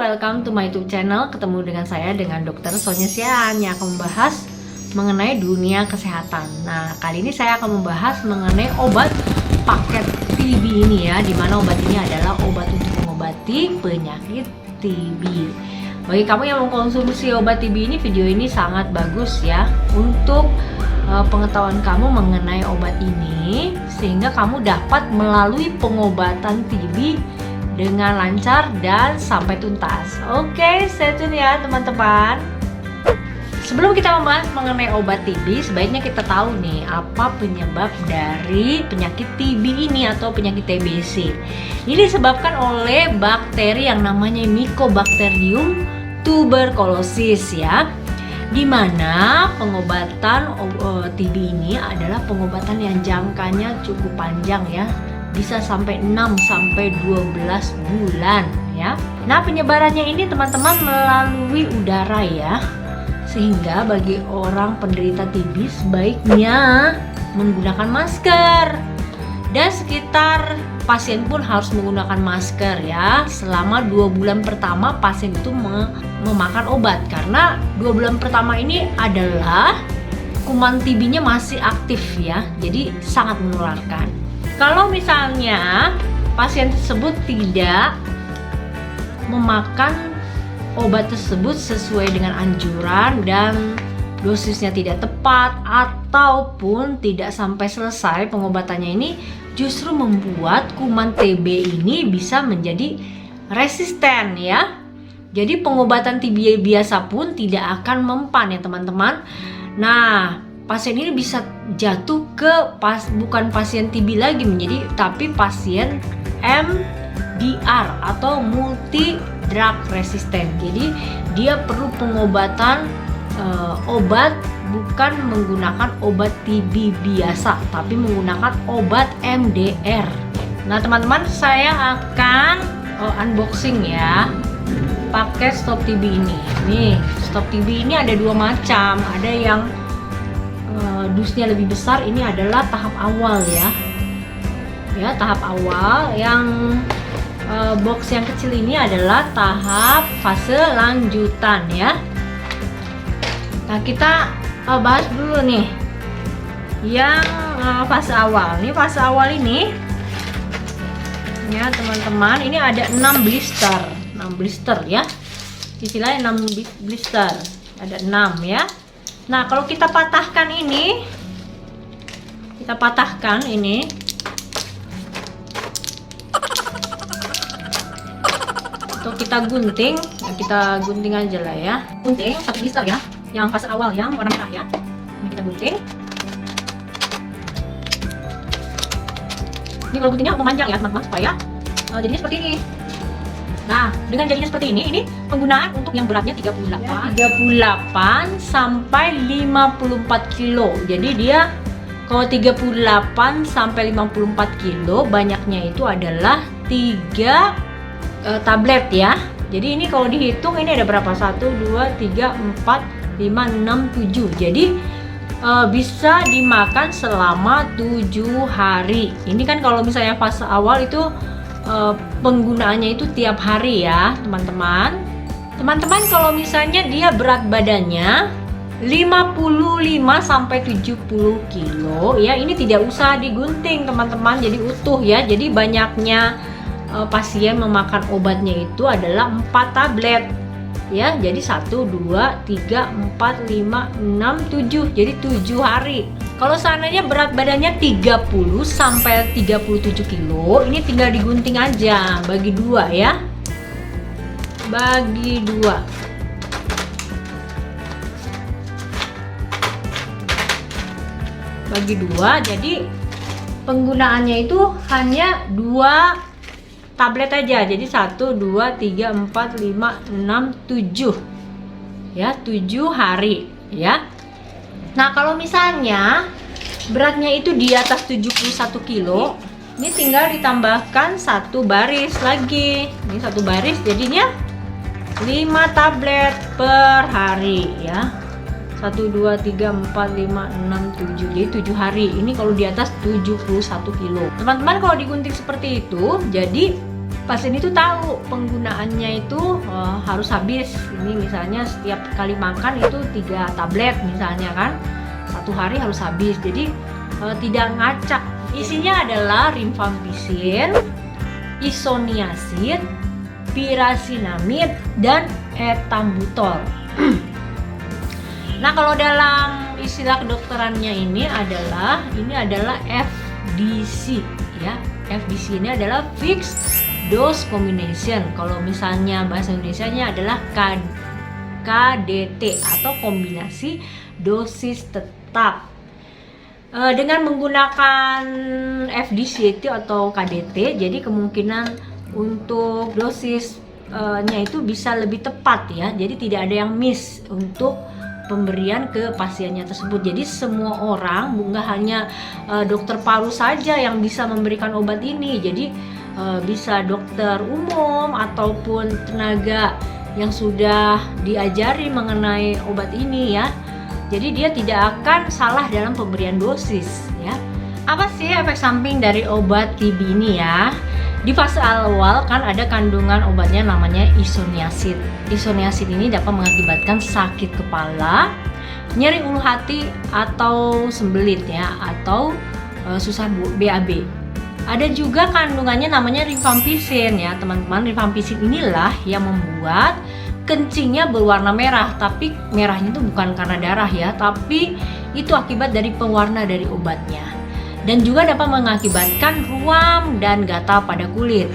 welcome to my YouTube channel. Ketemu dengan saya, dengan Dr. Sonia Sian yang akan membahas mengenai dunia kesehatan. Nah, kali ini saya akan membahas mengenai obat paket TB ini ya, dimana obat ini adalah obat untuk mengobati penyakit TB. Bagi kamu yang mengkonsumsi obat TB ini, video ini sangat bagus ya untuk pengetahuan kamu mengenai obat ini, sehingga kamu dapat melalui pengobatan TB dengan lancar dan sampai tuntas. Oke, stay tune ya teman-teman. Sebelum kita membahas mengenai obat TB, sebaiknya kita tahu nih apa penyebab dari penyakit TB ini atau penyakit TBC. Ini disebabkan oleh bakteri yang namanya Mycobacterium tuberculosis ya. Dimana pengobatan TB ini adalah pengobatan yang jangkanya cukup panjang ya, bisa sampai 6-12 bulan ya. Nah, penyebarannya ini teman-teman melalui udara ya, sehingga bagi orang penderita TB sebaiknya menggunakan masker, dan sekitar pasien pun harus menggunakan masker ya selama 2 bulan pertama pasien itu memakan obat, karena 2 bulan pertama ini adalah kuman TB-nya masih aktif ya, jadi sangat menularkan. Kalau misalnya pasien tersebut tidak memakan obat tersebut sesuai dengan anjuran dan dosisnya tidak tepat ataupun tidak sampai selesai pengobatannya, ini justru membuat kuman TB ini bisa menjadi resisten ya. Jadi pengobatan TB biasa pun tidak akan mempan ya teman-teman. Nah, pasien ini bisa jatuh ke bukan pasien TB lagi tapi pasien MDR atau multi drug resistant. Jadi dia perlu pengobatan obat bukan menggunakan obat TB biasa, tapi menggunakan obat MDR. Nah teman-teman, saya akan unboxing ya paket stop TB ini. Nih, stop TB ini ada 2 macam. Ada yang dusnya lebih besar, ini adalah tahap awal ya. Ya, tahap awal. Yang box yang kecil ini adalah tahap fase lanjutan ya. Nah, kita bahas dulu nih yang fase awal. Ini fase awal ini ya teman-teman, ini ada 6 blister ya. Istilahnya 6 blister. Ada 6 ya. Nah, kalau kita patahkan ini, atau kita gunting, ya kita gunting aja lah ya. Gunting 1 blister ya, yang fase awal yang warna merah ya. Ini kita gunting. Ini kalau guntingnya memanjang ya teman-teman, supaya jadinya seperti ini. Nah, dengan jadinya seperti ini penggunaan untuk yang beratnya 38 sampai 54 kilo. Jadi dia kalau 38 sampai 54 kilo, banyaknya itu adalah 3 tablet ya. Jadi ini kalau dihitung ini ada berapa? 1, 2, 3, 4, 5, 6, 7. Jadi bisa dimakan selama 7 hari. Ini kan kalau misalnya fase awal itu penggunaannya itu tiap hari ya teman-teman. Teman-teman, kalau misalnya dia berat badannya 55 sampai 70 kilo ya, ini tidak usah digunting teman-teman, jadi utuh ya. Jadi banyaknya pasien memakan obatnya itu adalah 4 tablet ya. Jadi 1, 2, 3, 4, 5, 6, 7. Jadi 7 hari. Kalau seandainya berat badannya 30 sampai 37 kilo, ini tinggal digunting aja, bagi 2 ya. Bagi 2. Bagi 2, jadi penggunaannya itu hanya 2 tablet aja. Jadi 1, 2, 3, 4, 5, 6, 7 ya, 7 hari ya. Nah, kalau misalnya beratnya itu di atas 71 kilo, ini tinggal ditambahkan 1 baris lagi. Ini 1 baris jadinya 5 tablet per hari ya. 1, 2, 3, 4, 5, 6, 7. Jadi 7 hari. Ini kalau di atas 71 kilo. Teman-teman, kalau digunting seperti itu, jadi pasien itu tahu penggunaannya itu harus habis. Ini misalnya setiap kali makan itu 3 tablet misalnya kan, 1 hari harus habis. Jadi tidak ngacak. Isinya adalah rifampicin, isoniazid, pirazinamid, dan etambutol. Nah, kalau dalam istilah kedokterannya ini adalah FDC ya. FDC ini adalah fixed dose combination. Kalau misalnya bahasa Indonesianya adalah KDT atau kombinasi dosis tetap. Dengan menggunakan FDC atau KDT, jadi kemungkinan untuk dosisnya itu bisa lebih tepat ya. Jadi tidak ada yang miss untuk pemberian ke pasiennya tersebut. Jadi semua orang, bukan hanya dokter paru saja yang bisa memberikan obat ini. Jadi bisa dokter umum ataupun tenaga yang sudah diajari mengenai obat ini ya. Jadi dia tidak akan salah dalam pemberian dosis ya. Apa sih efek samping dari obat TB ini ya? Di fase awal kan ada kandungan obatnya namanya isoniazid. Isoniazid ini dapat mengakibatkan sakit kepala, nyeri ulu hati atau sembelit ya, atau susah BAB. Ada juga kandungannya namanya rifampicin ya, teman-teman. Rifampicin inilah yang membuat kencingnya berwarna merah, tapi merahnya itu bukan karena darah ya, tapi itu akibat dari pewarna dari obatnya. Dan juga dapat mengakibatkan ruam dan gatal pada kulit.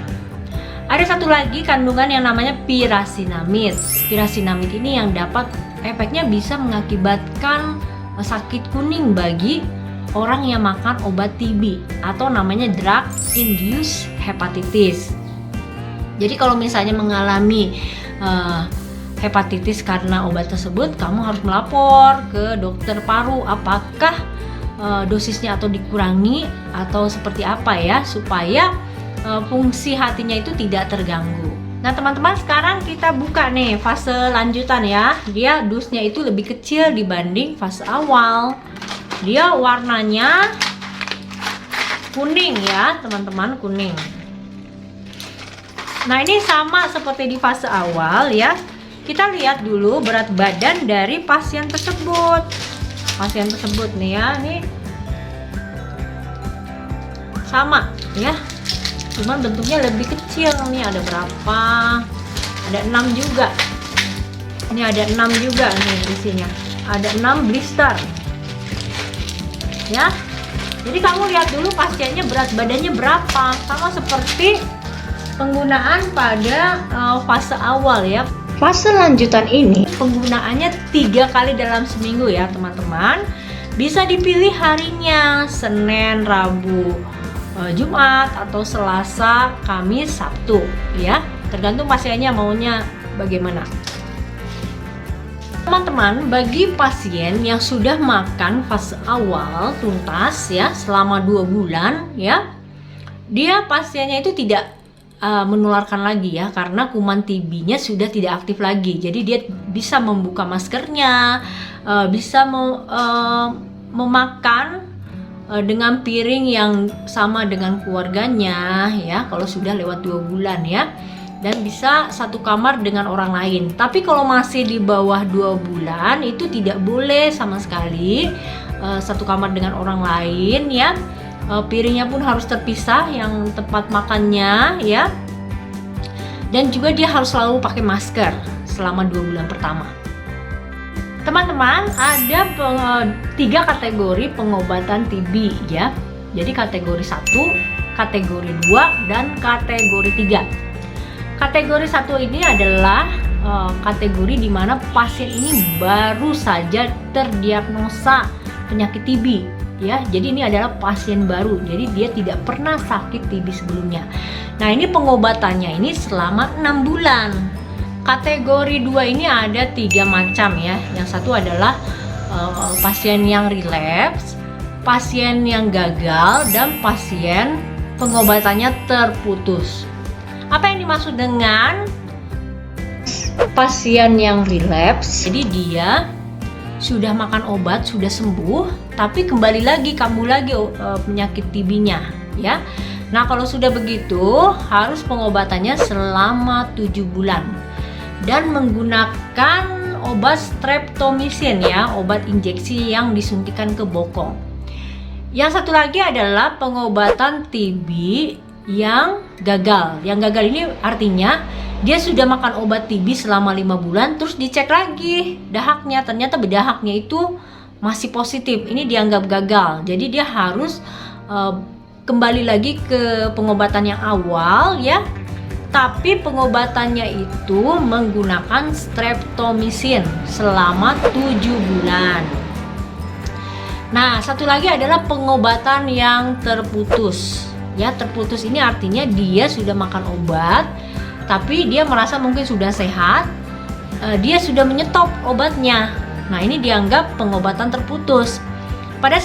Ada satu lagi kandungan yang namanya pirazinamid. Pirazinamid ini yang dapat efeknya bisa mengakibatkan sakit kuning bagi orang yang makan obat TB atau namanya drug induced hepatitis. Jadi kalau misalnya mengalami hepatitis karena obat tersebut, kamu harus melapor ke dokter paru apakah dosisnya atau dikurangi atau seperti apa ya, supaya fungsi hatinya itu tidak terganggu. Nah teman-teman, sekarang kita buka nih fase lanjutan ya. Dia dosnya itu lebih kecil dibanding fase awal. Dia warnanya kuning ya teman-teman, kuning. Nah ini sama seperti di fase awal ya. Kita lihat dulu berat badan dari pasien tersebut. Pasien tersebut nih ya, ini sama ya, cuman bentuknya lebih kecil nih. Ada berapa? Ada 6 juga. Ini ada 6 juga nih isinya. Ada 6 blister ya. Jadi kamu lihat dulu pasiennya berat badannya berapa, sama seperti penggunaan pada fase awal ya. Fase lanjutan ini penggunaannya 3 kali dalam seminggu ya teman-teman. Bisa dipilih harinya, Senin, Rabu, Jumat, atau Selasa, Kamis, Sabtu ya. Tergantung pasiennya maunya bagaimana. Teman-teman, bagi pasien yang sudah makan fase awal tuntas ya selama 2 bulan ya, dia pasiennya itu tidak menularkan lagi ya, karena kuman TB-nya sudah tidak aktif lagi. Jadi dia bisa membuka maskernya, bisa memakan dengan piring yang sama dengan keluarganya ya, kalau sudah lewat 2 bulan ya, dan bisa satu kamar dengan orang lain. Tapi kalau masih di bawah 2 bulan itu tidak boleh sama sekali satu kamar dengan orang lain ya. Piringnya pun harus terpisah yang tempat makannya ya, dan juga dia harus selalu pakai masker selama 2 bulan pertama. Teman-teman, ada 3 kategori pengobatan TB ya. Jadi kategori 1, kategori 2, dan kategori 3. Kategori 1 ini adalah kategori di mana pasien ini baru saja terdiagnosa penyakit TB ya. Jadi ini adalah pasien baru, jadi dia tidak pernah sakit TB sebelumnya. Nah ini pengobatannya ini selama 6 bulan. Kategori 2 ini ada 3 macam ya. Yang satu adalah pasien yang relapse, pasien yang gagal, dan pasien pengobatannya terputus. Apa yang dimaksud dengan pasien yang relapse? Jadi dia sudah makan obat, sudah sembuh, tapi kembali lagi kambuh lagi penyakit TB-nya ya. Nah, kalau sudah begitu, harus pengobatannya selama 7 bulan dan menggunakan obat streptomycin ya, obat injeksi yang disuntikan ke bokong. Yang satu lagi adalah pengobatan TB yang gagal. Yang gagal ini artinya dia sudah makan obat TB selama 5 bulan, terus dicek lagi dahaknya, ternyata bedahaknya itu masih positif. Ini dianggap gagal. Jadi dia harus kembali lagi ke pengobatan yang awal ya. Tapi pengobatannya itu menggunakan streptomycin selama 7 bulan. Nah, satu lagi adalah pengobatan yang terputus. Ya, terputus ini artinya dia sudah makan obat, tapi dia merasa mungkin sudah sehat, dia sudah menyetop obatnya. Nah, ini dianggap pengobatan terputus. Pada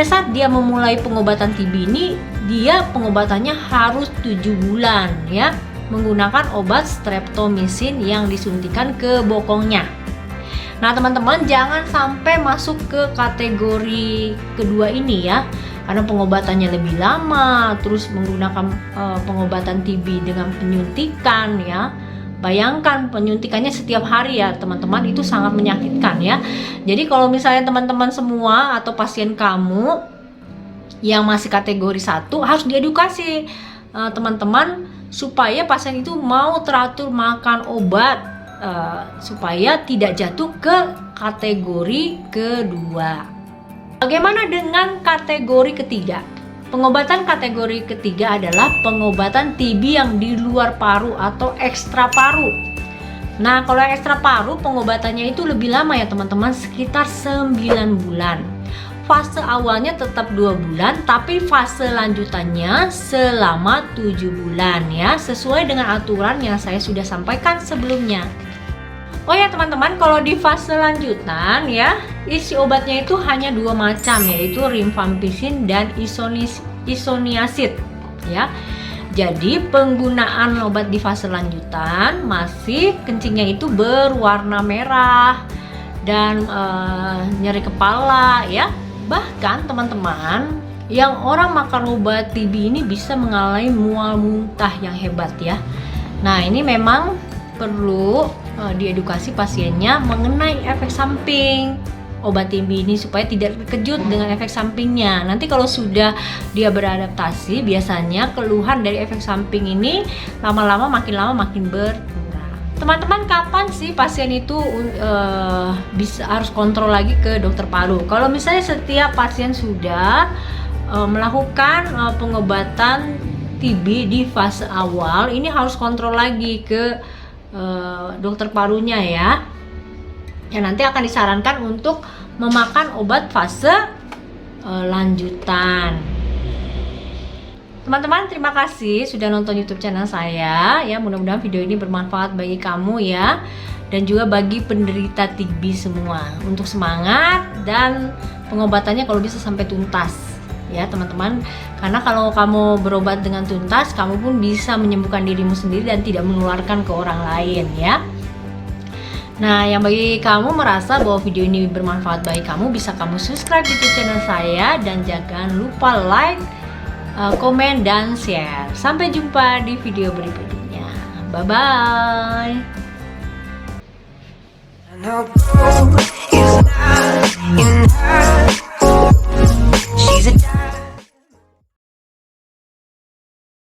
saat dia memulai pengobatan TB ini, dia pengobatannya harus 7 bulan ya, menggunakan obat streptomycin yang disuntikan ke bokongnya. Nah, teman-teman jangan sampai masuk ke kategori kedua ini ya, karena pengobatannya lebih lama, terus menggunakan pengobatan TB dengan penyuntikan ya. Bayangkan penyuntikannya setiap hari ya teman-teman, itu sangat menyakitkan ya. Jadi kalau misalnya teman-teman semua atau pasien kamu yang masih kategori 1 harus diedukasi teman-teman, supaya pasien itu mau teratur makan obat, supaya tidak jatuh ke kategori kedua. Bagaimana dengan kategori ketiga? Pengobatan kategori ketiga adalah pengobatan TB yang di luar paru atau ekstra paru. Nah, kalau yang ekstra paru pengobatannya itu lebih lama ya teman-teman, sekitar 9 bulan. Fase awalnya tetap 2 bulan, tapi fase lanjutannya selama 7 bulan ya, sesuai dengan aturan yang saya sudah sampaikan sebelumnya. Oh ya teman-teman, kalau di fase lanjutan ya, isi obatnya itu hanya 2 macam, yaitu rifampicin dan isoniazid ya. Jadi penggunaan obat di fase lanjutan masih kencingnya itu berwarna merah dan nyeri kepala ya. Bahkan teman-teman, yang orang makan obat TB ini bisa mengalami mual muntah yang hebat ya. Nah, ini memang perlu diedukasi pasiennya mengenai efek samping obat TB ini supaya tidak terkejut dengan efek sampingnya. Nanti kalau sudah dia beradaptasi, biasanya keluhan dari efek samping ini lama-lama makin berkurang. Teman-teman, kapan sih pasien itu bisa harus kontrol lagi ke dokter paru? Kalau misalnya setiap pasien sudah melakukan pengobatan TB di fase awal, ini harus kontrol lagi ke dokter parunya ya. Yang nanti akan disarankan untuk memakan obat fase lanjutan. Teman-teman, terima kasih sudah nonton YouTube channel saya ya. Mudah-mudahan video ini bermanfaat bagi kamu ya, dan juga bagi penderita TB semua, untuk semangat dan pengobatannya kalau bisa sampai tuntas ya teman-teman. Karena kalau kamu berobat dengan tuntas, kamu pun bisa menyembuhkan dirimu sendiri dan tidak menularkan ke orang lain ya. Nah, yang bagi kamu merasa bahwa video ini bermanfaat bagi kamu, bisa kamu subscribe YouTube channel saya, dan jangan lupa like, komen, dan share. Sampai jumpa di video berikutnya. Bye bye.